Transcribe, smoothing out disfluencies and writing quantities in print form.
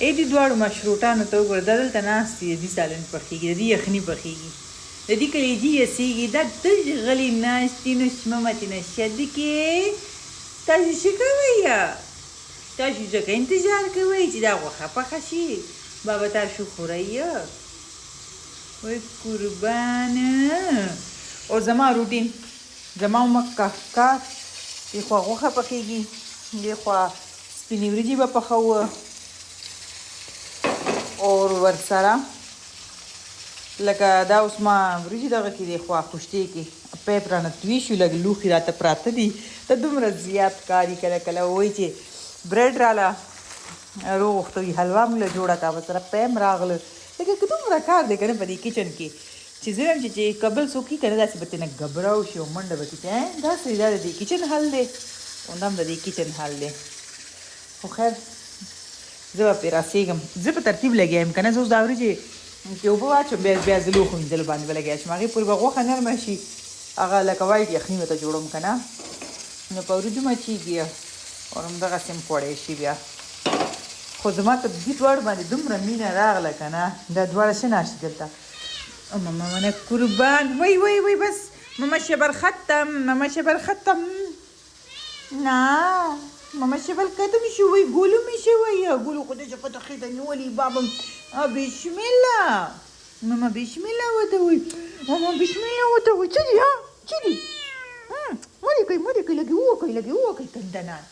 دې دواړو مشروطانو ته وګوره دا دلته ناست دي د دې سالن پخېږي د دې یخني پخېږي د دې کلیجي یسېږي دا تش غلي ناستي نو شممتې نشد کې تاسو څه کوئ تاسو ځکه انتظار کوئ چې دا غوښه پخه شي بابا تاسو خورئ وای قربانه او زما روټین زما مکه کار دې خوا غوښه پخېږي دې خوا سپینې وریجې به پخوه اور ورسره لکه دا اوس ما وریجې دغه کې دی خوا خوشتې کې پیپ رانه توی شو لږ لوښي راته پراته دي ته دومره زیات کاري کله کله وایي چې برېډ راله روغښتوي حلوا مو له جوړه کا ورسره پیم راغله لکه که دومره کار دی که نه په دې کچن کې چې زه وایم چې قبل څوک کي که نه داسې به ترېنه ګبراو شي او منډه به کړي چې داسې دا د دې کچن حل دی همدا هم د دې کچن حل دی خو خیر زه به پرې راسېږم زه په ترتیب لګیا یم که نه زه اوس دا وریجې کې اوبه واچوم بیا زه لوښو مینځلو باندې به لګیا شم هغې پورې به غوښه نرمه شي هغه لکه وایټ یخني ورته جوړوم که نه نو په وریجو مچېږي او همدغسې هم خوړی شي بیا خو زما ته دې دواړو باندې دومره مینه راغله که نه دا دواړه څه ناشتې دلته ماما من قربان وای بس ماما شبر ختم نه ماما شبر ختم شوی ګولو مې شوی ګولو خدای چې پته خېټه نیولې بابم بسم الله ماما بسم الله ورته وایي ماما بسم الله ورته وایي څه دي څه دي مورې کوي لږې ووکئ کندنان